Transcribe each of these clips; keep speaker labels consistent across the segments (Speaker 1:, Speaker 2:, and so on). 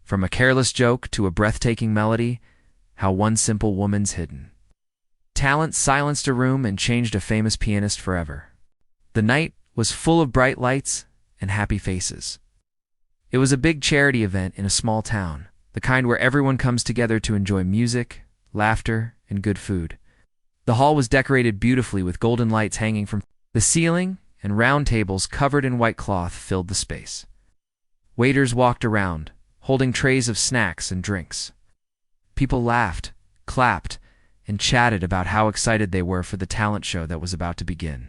Speaker 1: From a careless joke to a breathtaking melody, how one simple woman's hidden talent silenced a room and changed a famous pianist forever. The night was full of bright lights and happy faces. It was a big charity event in a small town, the kind where everyone comes together to enjoy music, laughter, and good food. The hall was decorated beautifully with golden lights hanging from the ceiling, and round tables covered in white cloth filled the space. Waiters walked around, holding trays of snacks and drinks. People laughed, clapped, and chatted about how excited they were for the talent show that was about to begin.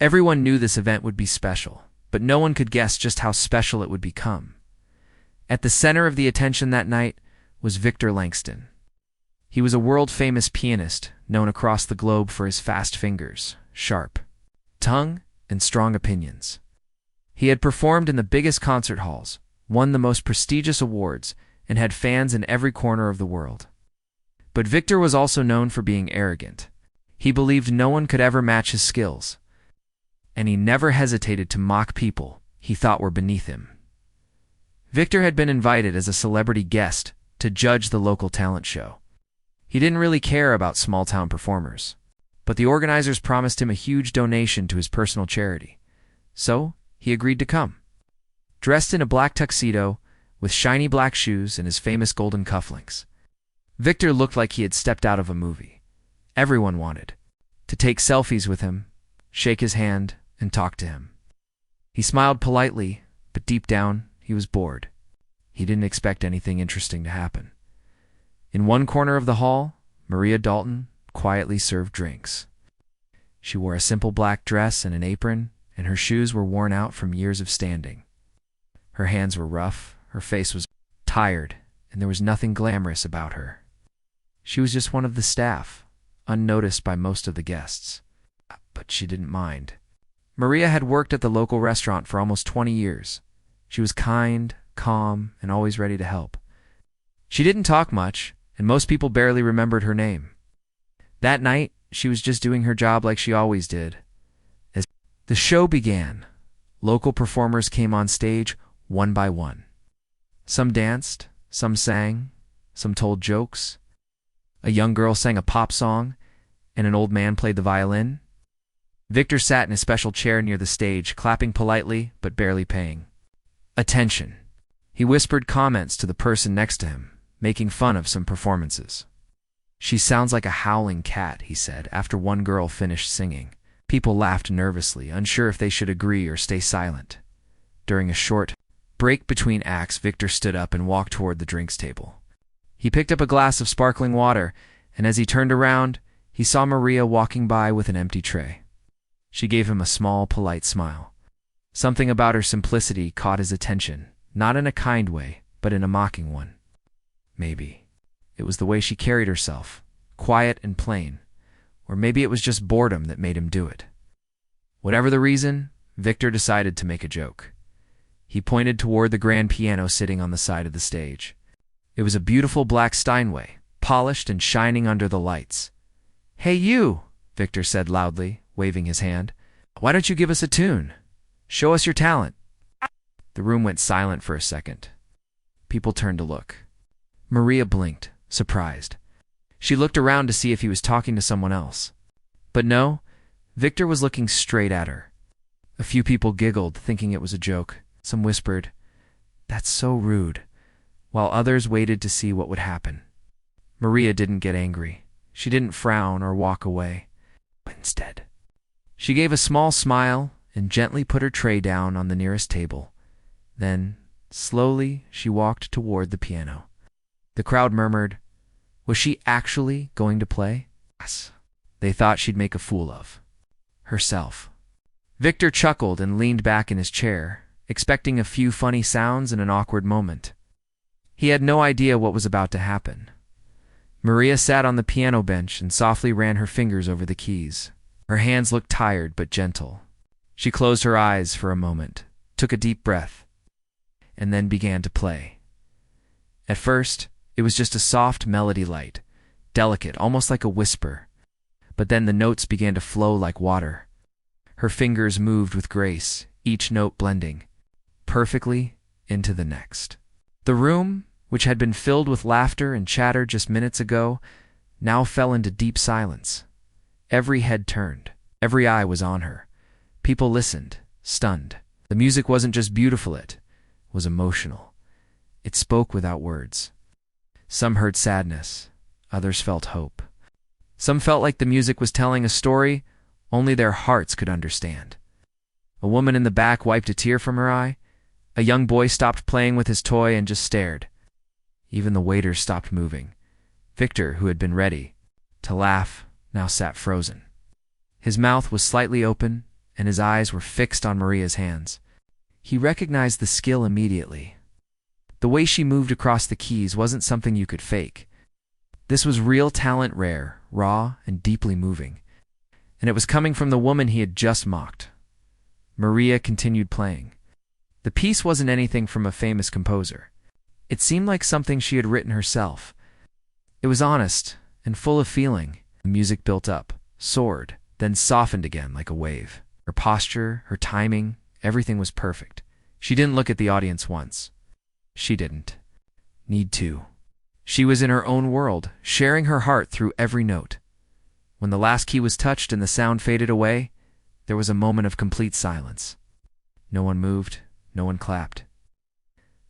Speaker 1: Everyone knew this event would be special, but no one could guess just how special it would become. At the center of the attention that night was Victor Langston. He was a world-famous pianist known across the globe for his fast fingers, sharp tongue, and strong opinions. He had performed in the biggest concert halls, won the most prestigious awards, and had fans in every corner of the world. But Victor was also known for being arrogant. He believed no one could ever match his skills, and he never hesitated to mock people he thought were beneath him. Victor had been invited as a celebrity guest to judge the local talent show. He didn't really care about small-town performers, but the organizers promised him a huge donation to his personal charity, so he agreed to come. Dressed in a black tuxedo, with shiny black shoes and his famous golden cufflinks, Victor looked like he had stepped out of a movie. Everyone wanted to take selfies with him, shake his hand, and talk to him. He smiled politely, but deep down, he was bored. He didn't expect anything interesting to happen. In one corner of the hall, Maria Dalton quietly served drinks. She wore a simple black dress and an apron, and her shoes were worn out from years of standing. Her hands were rough, her face was tired, and there was nothing glamorous about her. She was just one of the staff, unnoticed by most of the guests. But she didn't mind. Maria had worked at the local restaurant for almost 20 years. She was kind, calm, and always ready to help. She didn't talk much, and most people barely remembered her name. That night, she was just doing her job like she always did. As the show began, local performers came on stage one by one. Some danced, some sang, some told jokes. A young girl sang a pop song, and an old man played the violin. Victor sat in a special chair near the stage, clapping politely but barely paying attention. He whispered comments to the person next to him, making fun of some performances. "She sounds like a howling cat," he said, after one girl finished singing. People laughed nervously, unsure if they should agree or stay silent. During a short break between acts, Victor stood up and walked toward the drinks table. He picked up a glass of sparkling water, and as he turned around, he saw Maria walking by with an empty tray. She gave him a small, polite smile. Something about her simplicity caught his attention, not in a kind way, but in a mocking one. Maybe it was the way she carried herself, quiet and plain, or maybe it was just boredom that made him do it. Whatever the reason, Victor decided to make a joke. He pointed toward the grand piano sitting on the side of the stage. It was a beautiful black Steinway, polished and shining under the lights. "Hey you," Victor said loudly, waving his hand. "Why don't you give us a tune? Show us your talent." The room went silent for a second. People turned to look. Maria blinked, surprised. She looked around to see if he was talking to someone else. But no, Victor was looking straight at her. A few people giggled, thinking it was a joke. Some whispered, "That's so rude," while others waited to see what would happen. Maria didn't get angry. She didn't frown or walk away. Instead, she gave a small smile and gently put her tray down on the nearest table. Then, slowly, she walked toward the piano. The crowd murmured, was she actually going to play? Yes. They thought she'd make a fool of herself. Victor chuckled and leaned back in his chair, expecting a few funny sounds and an awkward moment. He had no idea what was about to happen. Maria sat on the piano bench and softly ran her fingers over the keys. Her hands looked tired but gentle. She closed her eyes for a moment, took a deep breath, and then began to play. At first, it was just a soft melody, light, delicate, almost like a whisper. But then the notes began to flow like water. Her fingers moved with grace, each note blending perfectly into the next. The room which had been filled with laughter and chatter just minutes ago, now fell into deep silence. Every head turned. Every eye was on her. People listened, stunned. The music wasn't just beautiful, it was emotional. It spoke without words. Some heard sadness. Others felt hope. Some felt like the music was telling a story only their hearts could understand. A woman in the back wiped a tear from her eye. A young boy stopped playing with his toy and just stared. Even the waiters stopped moving. Victor, who had been ready to laugh, now sat frozen. His mouth was slightly open, and his eyes were fixed on Maria's hands. He recognized the skill immediately. The way she moved across the keys wasn't something you could fake. This was real talent, rare, raw, and deeply moving. And it was coming from the woman he had just mocked. Maria continued playing. The piece wasn't anything from a famous composer. It seemed like something she had written herself. It was honest and full of feeling. The music built up, soared, then softened again like a wave. Her posture, her timing, everything was perfect. She didn't look at the audience once. She didn't need to. She was in her own world, sharing her heart through every note. When the last key was touched and the sound faded away, there was a moment of complete silence. No one moved, no one clapped.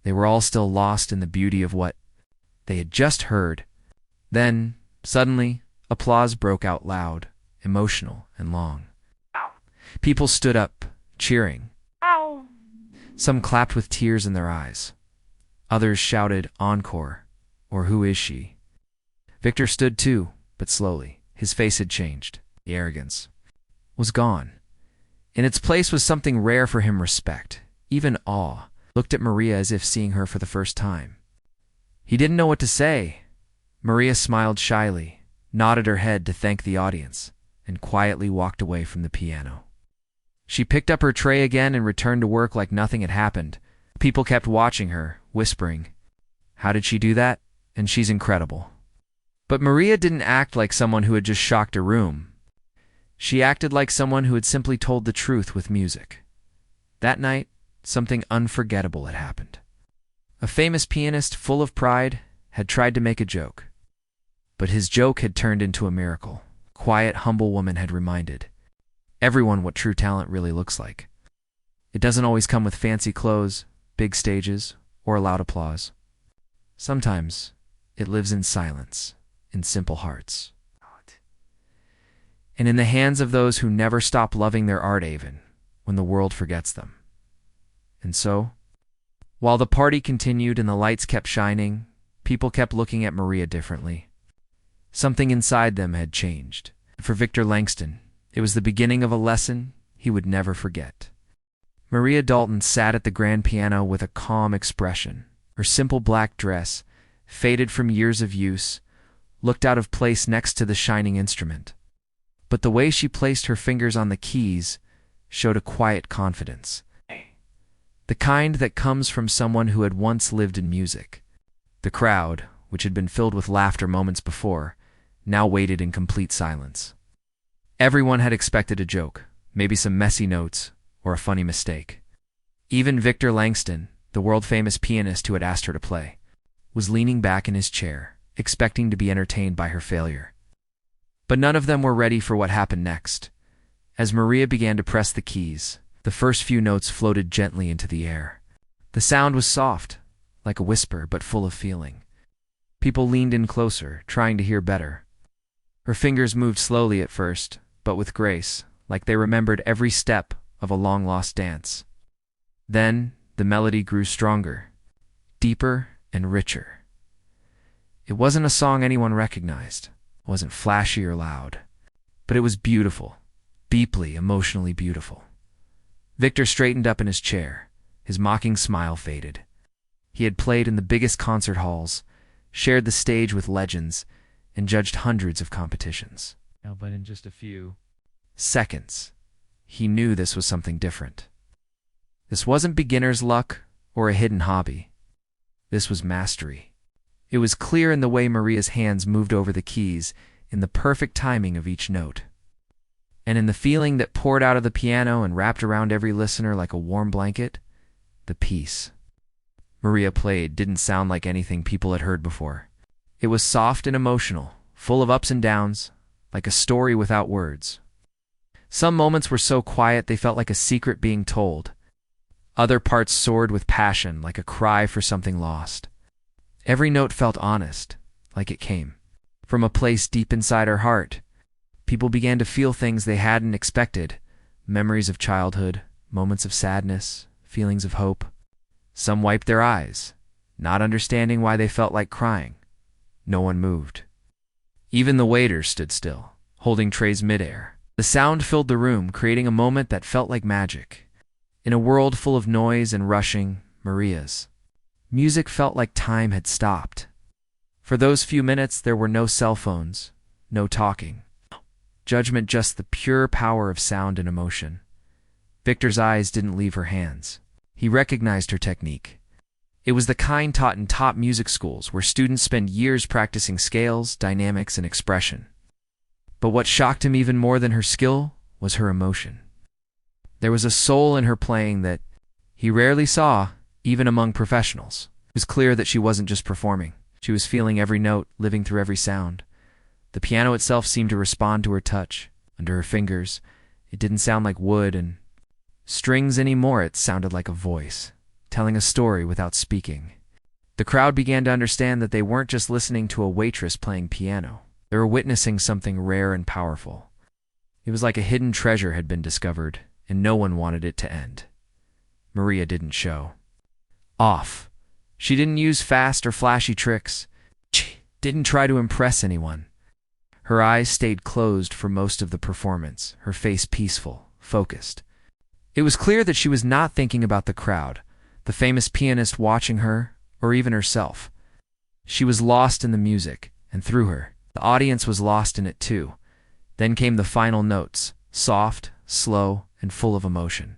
Speaker 1: They were all still lost in the beauty of what they had just heard. Then, suddenly, applause broke out loud, emotional and long. People stood up, cheering. Some clapped with tears in their eyes. Others shouted, "Encore," or "Who is she?" Victor stood too, but slowly. His face had changed. The arrogance was gone. In its place was something rare for him: respect, even awe. Looked at Maria as if seeing her for the first time. He didn't know what to say. Maria smiled shyly, nodded her head to thank the audience, and quietly walked away from the piano. She picked up her tray again and returned to work like nothing had happened. People kept watching her, whispering, "How did she do that? And she's incredible." But Maria didn't act like someone who had just shocked a room. She acted like someone who had simply told the truth with music. That night, something unforgettable had happened. A famous pianist, full of pride, had tried to make a joke. But his joke had turned into a miracle. A quiet, humble woman had reminded everyone what true talent really looks like. It doesn't always come with fancy clothes, big stages, or loud applause. Sometimes it lives in silence, in simple hearts, and in the hands of those who never stop loving their art even when the world forgets them. And so, while the party continued and the lights kept shining, people kept looking at Maria differently. Something inside them had changed. For Victor Langston, it was the beginning of a lesson he would never forget. Maria Dalton sat at the grand piano with a calm expression. Her simple black dress, faded from years of use, looked out of place next to the shining instrument. But the way she placed her fingers on the keys showed a quiet confidence. The kind that comes from someone who had once lived in music. The crowd, which had been filled with laughter moments before, now waited in complete silence. Everyone had expected a joke, maybe some messy notes, or a funny mistake. Even Victor Langston, the world-famous pianist who had asked her to play, was leaning back in his chair, expecting to be entertained by her failure. But none of them were ready for what happened next. As Maria began to press the keys, the first few notes floated gently into the air. The sound was soft, like a whisper, but full of feeling. People leaned in closer, trying to hear better. Her fingers moved slowly at first, but with grace, like they remembered every step of a long-lost dance. Then the melody grew stronger, deeper and richer. It wasn't a song anyone recognized. It wasn't flashy or loud. But it was beautiful, deeply, emotionally beautiful. Victor straightened up in his chair. His mocking smile faded. He had played in the biggest concert halls, shared the stage with legends, and judged hundreds of competitions. But in just a few seconds, he knew this was something different. This wasn't beginner's luck or a hidden hobby. This was mastery. It was clear in the way Maria's hands moved over the keys, in the perfect timing of each note, and in the feeling that poured out of the piano and wrapped around every listener like a warm blanket, the peace. Maria played didn't sound like anything people had heard before. It was soft and emotional, full of ups and downs, like a story without words. Some moments were so quiet they felt like a secret being told. Other parts soared with passion, like a cry for something lost. Every note felt honest, like it came from a place deep inside her heart. People began to feel things they hadn't expected, memories of childhood, moments of sadness, feelings of hope. Some wiped their eyes, not understanding why they felt like crying. No one moved. Even the waiters stood still, holding trays midair. The sound filled the room, creating a moment that felt like magic. In a world full of noise and rushing, Maria's music felt like time had stopped. For those few minutes, there were no cell phones, no talking. Judgment, just the pure power of sound and emotion. Victor's eyes didn't leave her hands. He recognized her technique. It was the kind taught in top music schools where students spend years practicing scales, dynamics, and expression. But what shocked him even more than her skill was her emotion. There was a soul in her playing that he rarely saw, even among professionals. It was clear that she wasn't just performing. She was feeling every note, living through every sound. The piano itself seemed to respond to her touch. Under her fingers, it didn't sound like wood and strings anymore. It sounded like a voice, telling a story without speaking. The crowd began to understand that they weren't just listening to a waitress playing piano. They were witnessing something rare and powerful. It was like a hidden treasure had been discovered, and no one wanted it to end. Maria didn't show off. She didn't use fast or flashy tricks. She didn't try to impress anyone. Her eyes stayed closed for most of the performance, her face peaceful, focused. It was clear that she was not thinking about the crowd, the famous pianist watching her, or even herself. She was lost in the music, and through her, the audience was lost in it too. Then came the final notes, soft, slow, and full of emotion.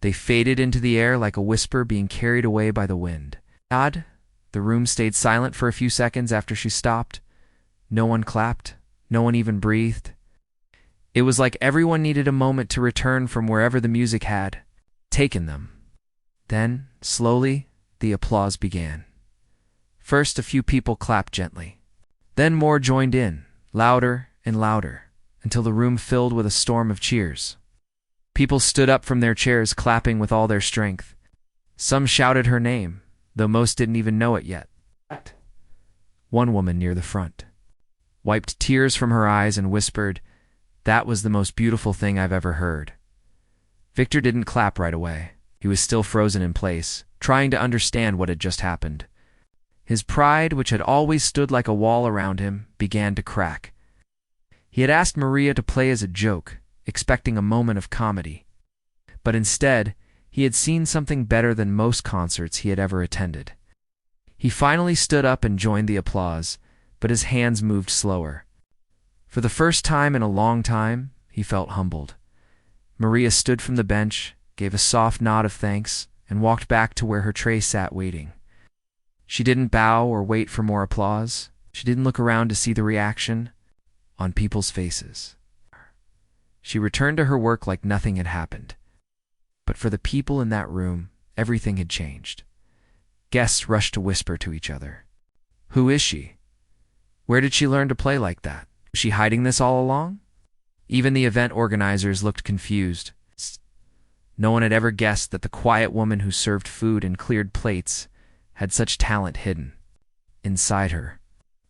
Speaker 1: They faded into the air like a whisper being carried away by the wind. The room stayed silent for a few seconds after she stopped. No one clapped. No one even breathed. It was like everyone needed a moment to return from wherever the music had taken them. Then, slowly, the applause began. First, a few people clapped gently. Then more joined in, louder and louder, until the room filled with a storm of cheers. People stood up from their chairs, clapping with all their strength. Some shouted her name, though most didn't even know it yet. One woman near the front wiped tears from her eyes and whispered, "That was the most beautiful thing I've ever heard." Victor didn't clap right away. He was still frozen in place, trying to understand what had just happened. His pride, which had always stood like a wall around him, began to crack. He had asked Maria to play as a joke, expecting a moment of comedy. But instead, he had seen something better than most concerts he had ever attended. He finally stood up and joined the applause, but his hands moved slower. For the first time in a long time, he felt humbled. Maria stood from the bench, gave a soft nod of thanks, and walked back to where her tray sat waiting. She didn't bow or wait for more applause. She didn't look around to see the reaction on people's faces. She returned to her work like nothing had happened. But for the people in that room, everything had changed. Guests rushed to whisper to each other. Who is she? Where did she learn to play like that? Was she hiding this all along? Even the event organizers looked confused. No one had ever guessed that the quiet woman who served food and cleared plates had such talent hidden inside her.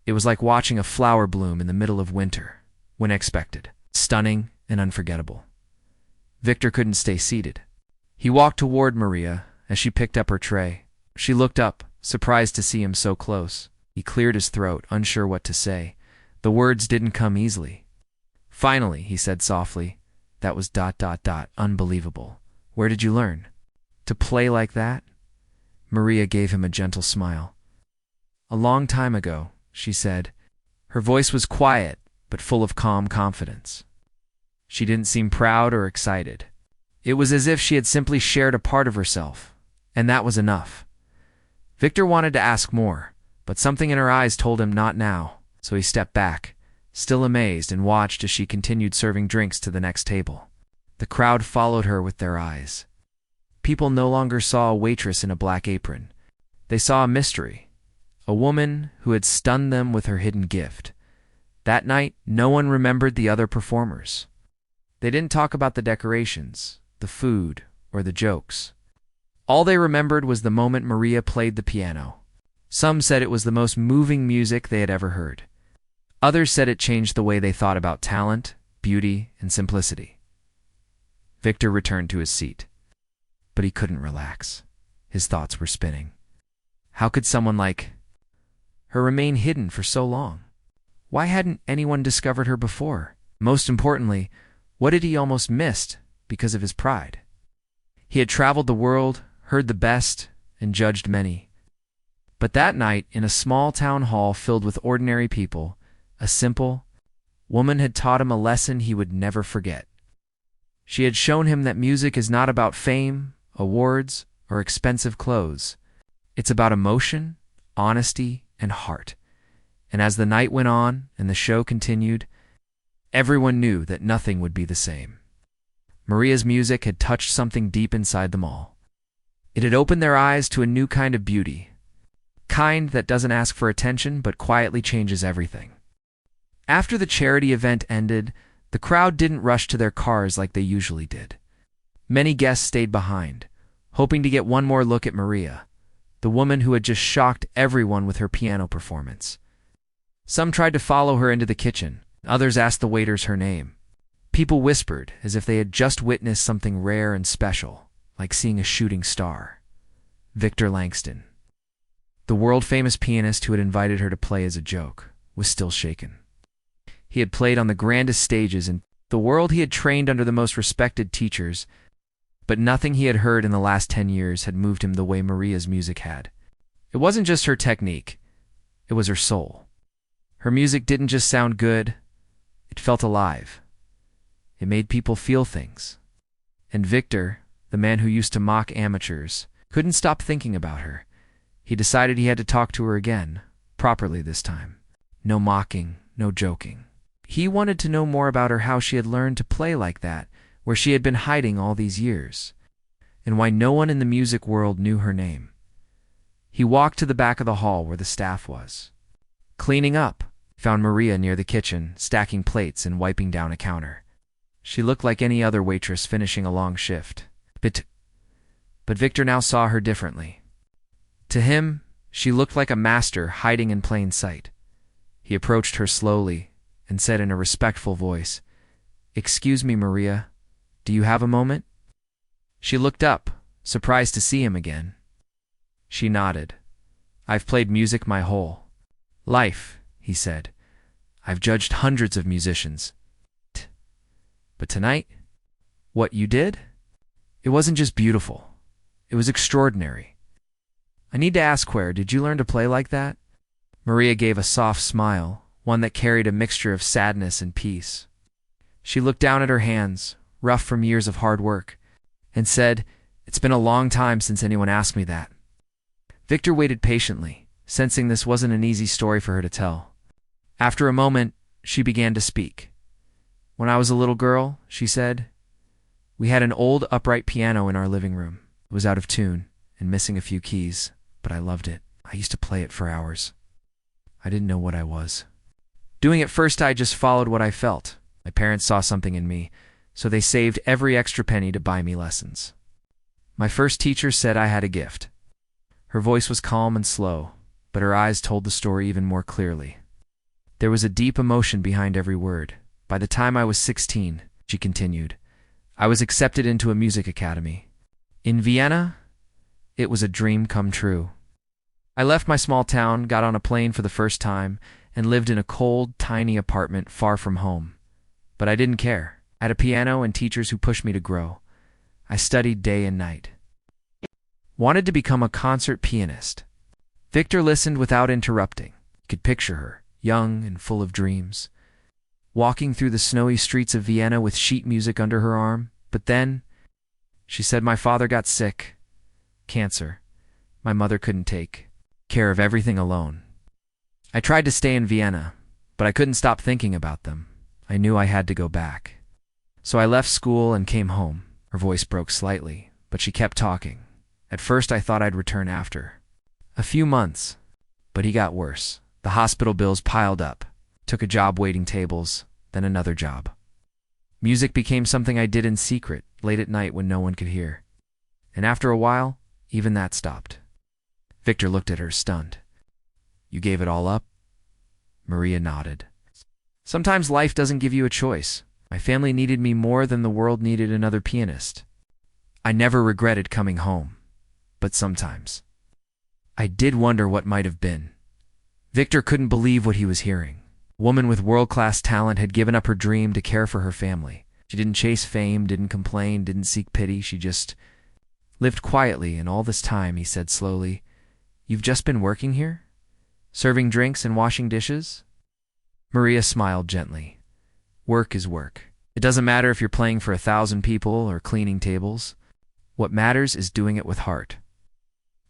Speaker 1: It was like watching a flower bloom in the middle of winter, when expected, stunning and unforgettable. Victor couldn't stay seated. He walked toward Maria as she picked up her tray. She looked up, surprised to see him so close. He cleared his throat, unsure what to say. The words didn't come easily. Finally, he said softly, "That was ... unbelievable. Where did you learn? To play like that?" Maria gave him a gentle smile. "A long time ago," she said. Her voice was quiet, but full of calm confidence. She didn't seem proud or excited. It was as if she had simply shared a part of herself, and that was enough. Victor wanted to ask more, but something in her eyes told him not now, so he stepped back, still amazed, and watched as she continued serving drinks to the next table. The crowd followed her with their eyes. People no longer saw a waitress in a black apron. They saw a mystery, a woman who had stunned them with her hidden gift. That night, no one remembered the other performers. They didn't talk about the decorations, the food, or the jokes. All they remembered was the moment Maria played the piano. Some said it was the most moving music they had ever heard. Others said it changed the way they thought about talent, beauty, and simplicity. Victor returned to his seat. But he couldn't relax. His thoughts were spinning. How could someone like her remain hidden for so long? Why hadn't anyone discovered her before? Most importantly, what had he almost missed because of his pride? He had traveled the world, heard the best, and judged many. But that night, in a small town hall filled with ordinary people, a simple woman had taught him a lesson he would never forget. She had shown him that music is not about fame, awards, or expensive clothes. It's about emotion, honesty, and heart. And as the night went on and the show continued, everyone knew that nothing would be the same. Maria's music had touched something deep inside them all. It had opened their eyes to a new kind of beauty, kind that doesn't ask for attention but quietly changes everything. After the charity event ended, the crowd didn't rush to their cars like they usually did. Many guests stayed behind, hoping to get one more look at Maria, the woman who had just shocked everyone with her piano performance. Some tried to follow her into the kitchen. Others asked the waiters her name. People whispered as if they had just witnessed something rare and special, like seeing a shooting star. Victor Langston, the world-famous pianist who had invited her to play as a joke, was still shaken. He had played on the grandest stages in the world. He had trained under the most respected teachers, but nothing he had heard in the last 10 years had moved him the way Maria's music had. It wasn't just her technique, it was her soul. Her music didn't just sound good, it felt alive. It made people feel things. And Victor, the man who used to mock amateurs, couldn't stop thinking about her. He decided he had to talk to her again, properly this time. No mocking, no joking. He wanted to know more about her, how she had learned to play like that, where she had been hiding all these years, and why no one in the music world knew her name. He walked to the back of the hall where the staff was. Cleaning up, found Maria near the kitchen, stacking plates and wiping down a counter. She looked like any other waitress finishing a long shift. But Victor now saw her differently. To him, she looked like a master hiding in plain sight. He approached her slowly and said in a respectful voice, "Excuse me, Maria, do you have a moment?" She looked up, surprised to see him again. She nodded. "I've played music my whole life," he said. "I've judged hundreds of musicians. But tonight, what you did? It wasn't just beautiful. It was extraordinary. I need to ask, where did you learn to play like that?" Maria gave a soft smile, one that carried a mixture of sadness and peace. She looked down at her hands, rough from years of hard work, and said, "It's been a long time since anyone asked me that." Victor waited patiently, sensing this wasn't an easy story for her to tell. After a moment, she began to speak. "When I was a little girl," she said, "we had an old upright piano in our living room. It was out of tune and missing a few keys, but I loved it. I used to play it for hours. I didn't know what I was doing at first. I just followed what I felt. My parents saw something in me, so they saved every extra penny to buy me lessons. My first teacher said I had a gift." Her voice was calm and slow, but her eyes told the story even more clearly. There was a deep emotion behind every word. "By the time I was 16, she continued, I was accepted into a music academy. In Vienna, it was a dream come true. I left my small town, got on a plane for the first time, and lived in a cold, tiny apartment far from home. But I didn't care. I had a piano and teachers who pushed me to grow. I studied day and night. Wanted to become a concert pianist." Victor listened without interrupting. He could picture her, young and full of dreams, walking through the snowy streets of Vienna with sheet music under her arm. But then, she said, "My father got sick. Cancer. My mother couldn't take care of everything alone. I tried to stay in Vienna, but I couldn't stop thinking about them. I knew I had to go back. So I left school and came home." Her voice broke slightly, but she kept talking. "At first I thought I'd return after. A few months, but he got worse. The hospital bills piled up. Took a job waiting tables, then another job. Music became something I did in secret, late at night when no one could hear. And after a while, even that stopped. Victor looked at her, stunned. You gave it all up? Maria nodded. Sometimes life doesn't give you a choice. My family needed me more than the world needed another pianist. I never regretted coming home, but sometimes I did wonder what might have been. Victor couldn't believe what he was hearing. A woman with world-class talent had given up her dream to care for her family. She didn't chase fame, didn't complain, didn't seek pity. She just lived quietly, and all this time, he said slowly, You've just been working here? Serving drinks and washing dishes? Maria smiled gently. Work is work. It doesn't matter if you're playing for 1,000 people or cleaning tables. What matters is doing it with heart.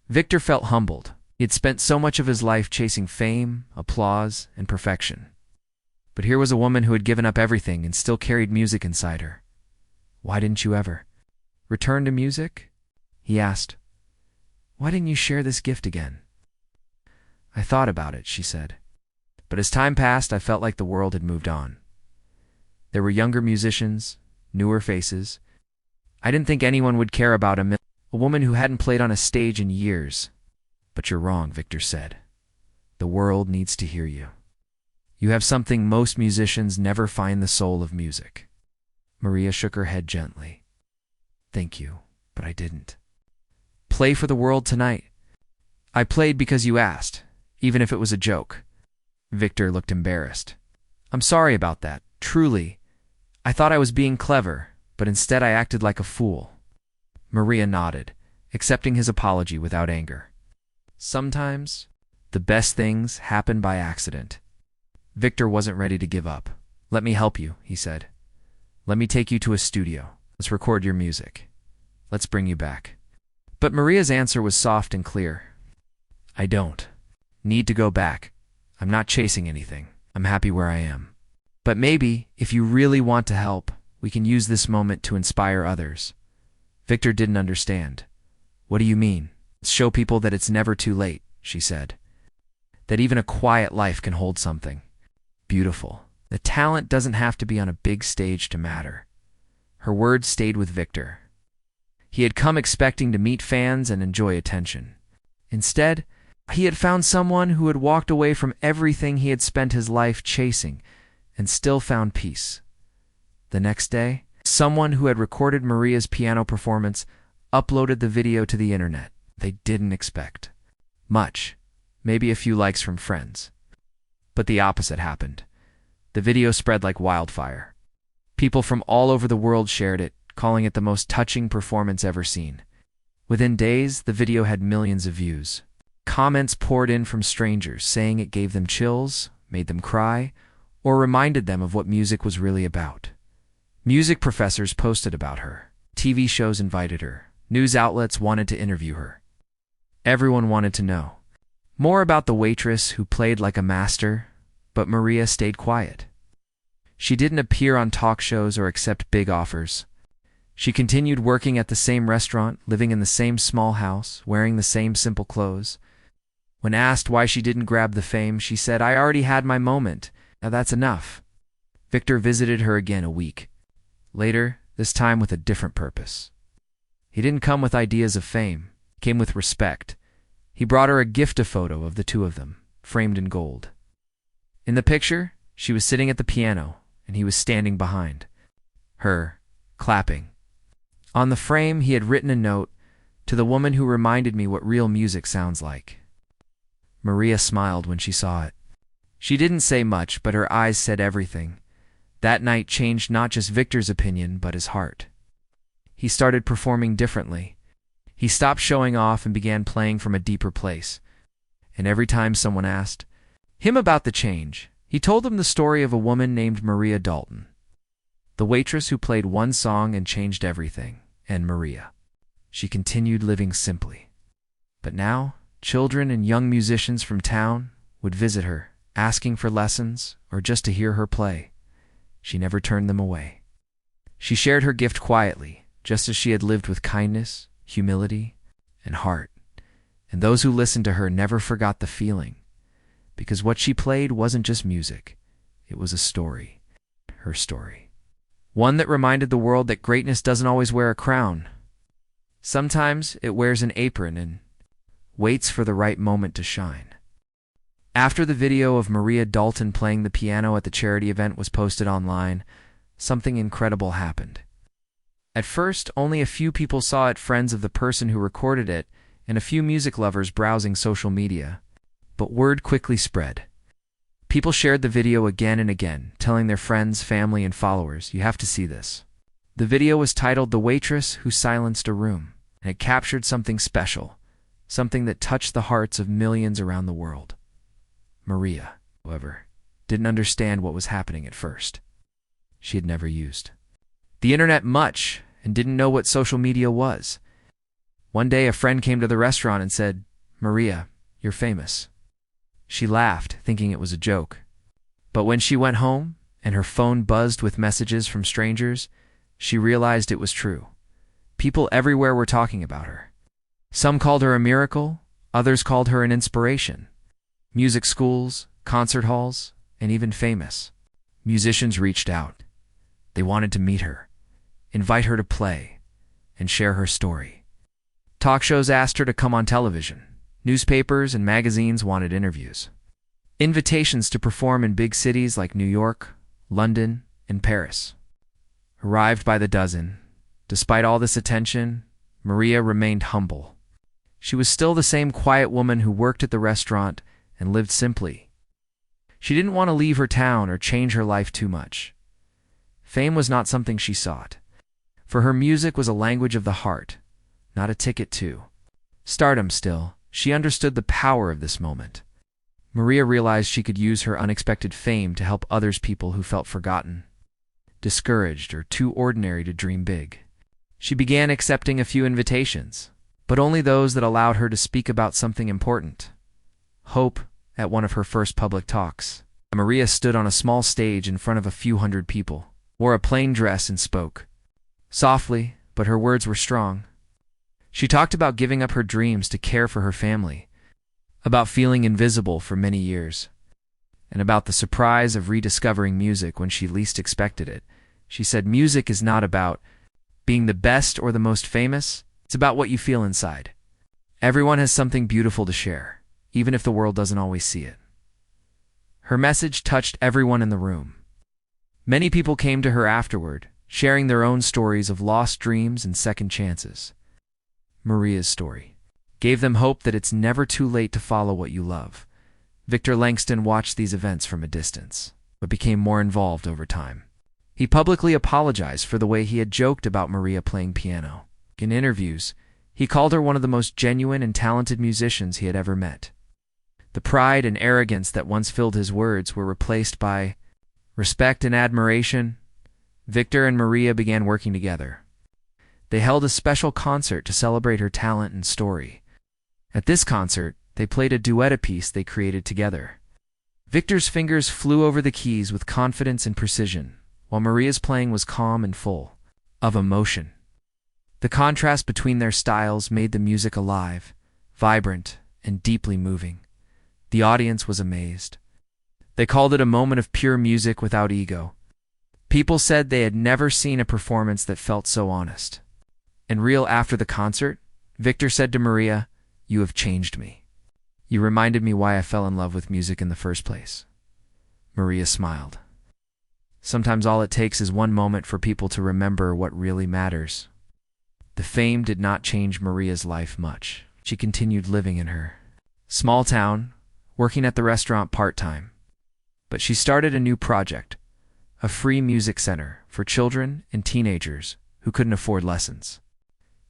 Speaker 1: Victor felt humbled. He had spent so much of his life chasing fame, applause, and perfection. But here was a woman who had given up everything and still carried music inside her. Why didn't you ever return to music? He asked. Why didn't you share this gift again? I thought about it, she said. But as time passed, I felt like the world had moved on. There were younger musicians, newer faces. I didn't think anyone would care about a woman who hadn't played on a stage in years. But you're wrong, Victor said. The world needs to hear you. You have something most musicians never find: the soul of music. Maria shook her head gently. Thank you, but I didn't play for the world tonight. I played because you asked, even if it was a joke. Victor looked embarrassed. I'm sorry about that, truly. I thought I was being clever, but instead I acted like a fool. Maria nodded, accepting his apology without anger. Sometimes, the best things happen by accident. Victor wasn't ready to give up. Let me help you, he said. Let me take you to a studio. Let's record your music. Let's bring you back. But Maria's answer was soft and clear. I don't need to go back. I'm not chasing anything. I'm happy where I am. But maybe, if you really want to help, we can use this moment to inspire others. Victor didn't understand. What do you mean? Show people that it's never too late, she said. That even a quiet life can hold something beautiful. The talent doesn't have to be on a big stage to matter. Her words stayed with Victor. He had come expecting to meet fans and enjoy attention. Instead, he had found someone who had walked away from everything he had spent his life chasing and still found peace. The next day, someone who had recorded Maria's piano performance uploaded the video to the internet. They didn't expect much, maybe a few likes from friends. But the opposite happened. The video spread like wildfire. People from all over the world shared it, calling it the most touching performance ever seen. Within days, the video had millions of views. Comments poured in from strangers, saying it gave them chills, made them cry, or reminded them of what music was really about. Music professors posted about her. TV shows invited her. News outlets wanted to interview her. Everyone wanted to know more about the waitress who played like a master, but Maria stayed quiet. She didn't appear on talk shows or accept big offers. She continued working at the same restaurant, living in the same small house, wearing the same simple clothes. When asked why she didn't grab the fame, she said, I already had my moment. Now that's enough. Victor visited her again a week later, this time with a different purpose. He didn't come with ideas of fame. He came with respect. He brought her a gift photo of the two of them, framed in gold. In the picture, she was sitting at the piano, and he was standing behind her, clapping. On the frame, he had written a note, to the woman who reminded me what real music sounds like. Maria smiled when she saw it. She didn't say much, but her eyes said everything. That night changed not just Victor's opinion, but his heart. He started performing differently. He stopped showing off and began playing from a deeper place. And every time someone asked him about the change, he told them the story of a woman named Maria Dalton, the waitress who played one song and changed everything. And Maria, she continued living simply. But now, children and young musicians from town would visit her, asking for lessons or just to hear her play. She never turned them away. She shared her gift quietly, just as she had lived with kindness, humility, and heart. And those who listened to her never forgot the feeling, because what she played wasn't just music, it was a story, her story. One that reminded the world that greatness doesn't always wear a crown. Sometimes it wears an apron and waits for the right moment to shine. After the video of Maria Dalton playing the piano at the charity event was posted online, something incredible happened. At first, only a few people saw it, friends of the person who recorded it, and a few music lovers browsing social media. But word quickly spread. People shared the video again and again, telling their friends, family, and followers, "You have to see this." The video was titled "The Waitress Who Silenced a Room," and it captured something special, something that touched the hearts of millions around the world. Maria, however, didn't understand what was happening at first. She had never used the internet much and didn't know what social media was. One day, a friend came to the restaurant and said, "Maria, you're famous." She laughed, thinking it was a joke. But when she went home and her phone buzzed with messages from strangers, she realized it was true. People everywhere were talking about her. Some called her a miracle, others called her an inspiration. Music schools, concert halls, and even famous musicians reached out. They wanted to meet her, invite her to play, and share her story. Talk shows asked her to come on television. Newspapers and magazines wanted interviews. Invitations to perform in big cities like New York, London, and Paris arrived by the dozen. Despite all this attention, Maria remained humble. She was still the same quiet woman who worked at the restaurant and lived simply. She didn't want to leave her town or change her life too much. Fame was not something she sought. For her, music was a language of the heart, not a ticket to stardom. Still, she understood the power of this moment. Maria realized she could use her unexpected fame to help others, people who felt forgotten, discouraged, or too ordinary to dream big. She began accepting a few invitations, but only those that allowed her to speak about something important. Hope. At one of her first public talks, Maria stood on a small stage in front of a few hundred people, wore a plain dress, and spoke softly, but her words were strong. She talked about giving up her dreams to care for her family, about feeling invisible for many years, and about the surprise of rediscovering music when she least expected it. She said, "Music is not about being the best or the most famous. It's about what you feel inside. Everyone has something beautiful to share, even if the world doesn't always see it." Her message touched everyone in the room. Many people came to her afterward, sharing their own stories of lost dreams and second chances. Maria's story gave them hope that it's never too late to follow what you love. Victor Langston watched these events from a distance, but became more involved over time. He publicly apologized for the way he had joked about Maria playing piano. In interviews, he called her one of the most genuine and talented musicians he had ever met. The pride and arrogance that once filled his words were replaced by respect and admiration. Victor and Maria began working together. They held a special concert to celebrate her talent and story. At this concert, they played a duet piece they created together. Victor's fingers flew over the keys with confidence and precision, while Maria's playing was calm and full of emotion. The contrast between their styles made the music alive, vibrant, and deeply moving. The audience was amazed. They called it a moment of pure music without ego. People said they had never seen a performance that felt so honest and real. After the concert, Victor said to Maria, "You have changed me. You reminded me why I fell in love with music in the first place." Maria smiled. Sometimes all it takes is one moment for people to remember what really matters. The fame did not change Maria's life much. She continued living in her small town, working at the restaurant part-time. But she started a new project, a free music center for children and teenagers who couldn't afford lessons.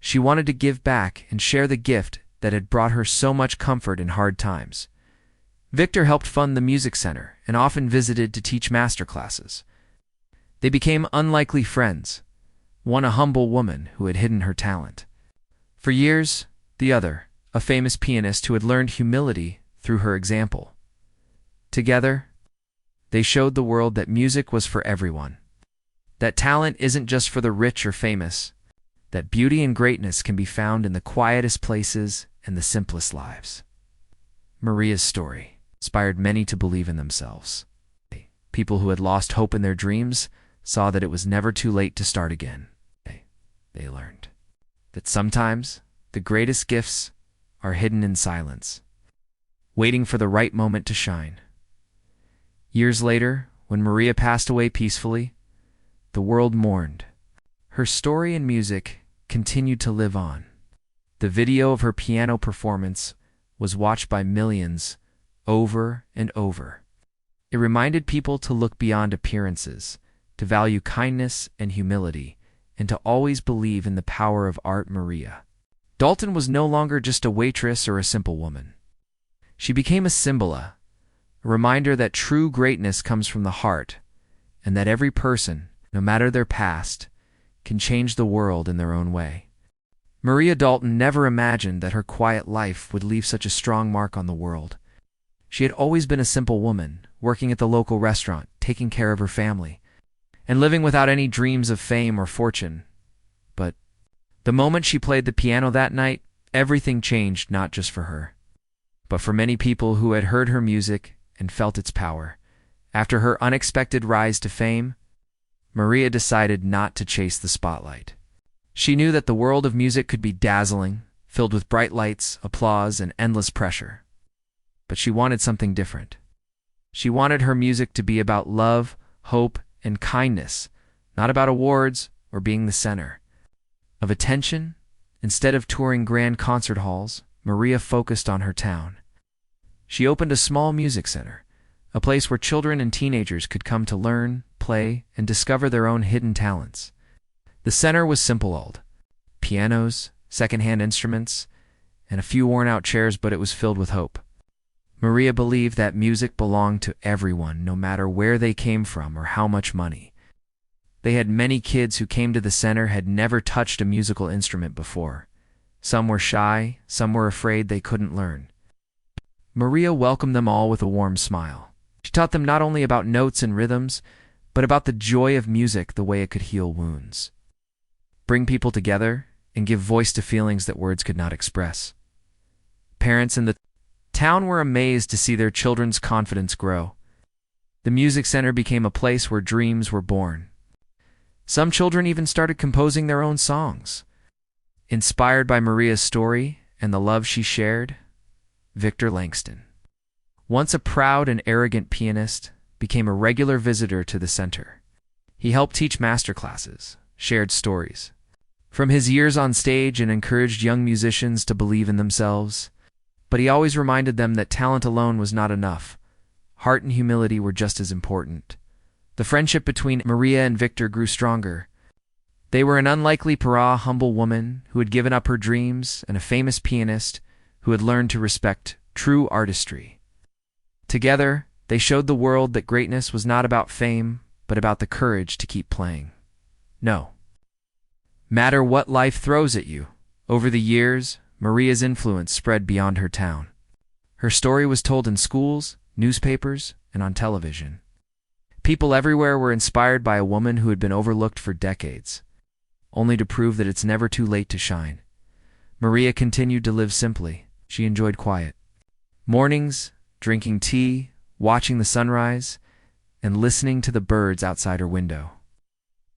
Speaker 1: She wanted to give back and share the gift that had brought her so much comfort in hard times. Victor helped fund the music center and often visited to teach master classes. They became unlikely friends, one a humble woman who had hidden her talent for years, the other a famous pianist who had learned humility through her example. Together, they showed the world that music was for everyone, that talent isn't just for the rich or famous, that beauty and greatness can be found in the quietest places and the simplest lives. Maria's story inspired many to believe in themselves. People who had lost hope in their dreams saw that it was never too late to start again. They learned that sometimes the greatest gifts are hidden in silence, waiting for the right moment to shine. Years later, when Maria passed away peacefully, the world mourned. Her story and music continued to live on. The video of her piano performance was watched by millions over and over. It reminded people to look beyond appearances, to value kindness and humility, and to always believe in the power of art. Maria Dalton was no longer just a waitress or a simple woman. She became a symbol, a reminder that true greatness comes from the heart, and that every person, no matter their past, can change the world in their own way. Maria Dalton never imagined that her quiet life would leave such a strong mark on the world. She had always been a simple woman, working at the local restaurant, taking care of her family, and living without any dreams of fame or fortune. But the moment she played the piano that night, everything changed, not just for her, but for many people who had heard her music and felt its power. After her unexpected rise to fame, Maria decided not to chase the spotlight. She knew that the world of music could be dazzling, filled with bright lights, applause, and endless pressure. But she wanted something different. She wanted her music to be about love, hope, and kindness, not about awards or being the center of attention. Instead of touring grand concert halls, Maria focused on her town. She opened a small music center, a place where children and teenagers could come to learn, play, and discover their own hidden talents. The center was simple: old pianos, secondhand instruments, and a few worn-out chairs, but it was filled with hope. Maria believed that music belonged to everyone, no matter where they came from or how much money they had. Many kids who came to the center had never touched a musical instrument before. Some were shy, some were afraid they couldn't learn. Maria welcomed them all with a warm smile. She taught them not only about notes and rhythms, but about the joy of music, the way it could heal wounds, bring people together, and give voice to feelings that words could not express. Parents in the town were amazed to see their children's confidence grow. The music center became a place where dreams were born. Some children even started composing their own songs. Inspired by Maria's story and the love she shared, Victor Langston, once a proud and arrogant pianist, became a regular visitor to the center. He helped teach masterclasses, shared stories from his years on stage, and encouraged young musicians to believe in themselves. But he always reminded them that talent alone was not enough. Heart and humility were just as important. The friendship between Maria and Victor grew stronger. They were an unlikely pair, a humble woman who had given up her dreams and a famous pianist who had learned to respect true artistry. Together, they showed the world that greatness was not about fame, but about the courage to keep playing. No matter what life throws at you. Over the years, Maria's influence spread beyond her town. Her story was told in schools, newspapers, and on television. People everywhere were inspired by a woman who had been overlooked for decades, only to prove that it's never too late to shine. Maria continued to live simply. She enjoyed quiet mornings, drinking tea, watching the sunrise, and listening to the birds outside her window.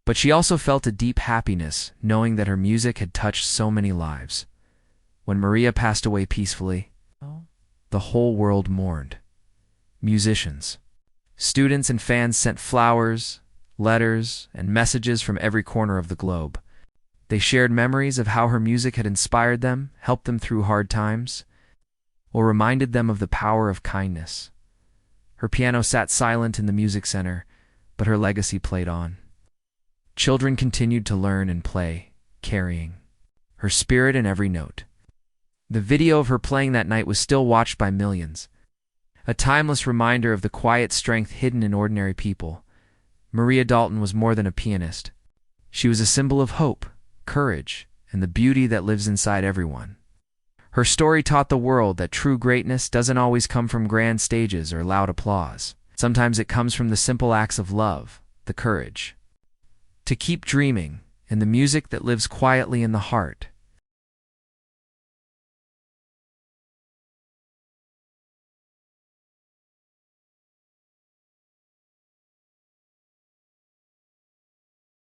Speaker 1: But she also felt a deep happiness knowing that her music had touched so many lives. When Maria passed away peacefully, the whole world mourned. Musicians, students, and fans sent flowers, letters, and messages from every corner of the globe. They shared memories of how her music had inspired them, helped them through hard times, or reminded them of the power of kindness. Her piano sat silent in the music center, but her legacy played on. Children continued to learn and play, carrying her spirit in every note. The video of her playing that night was still watched by millions, a timeless reminder of the quiet strength hidden in ordinary people. Maria Dalton was more than a pianist. She was a symbol of hope, courage, and the beauty that lives inside everyone. Her story taught the world that true greatness doesn't always come from grand stages or loud applause. Sometimes it comes from the simple acts of love, the courage to keep dreaming, and the music that lives quietly in the heart.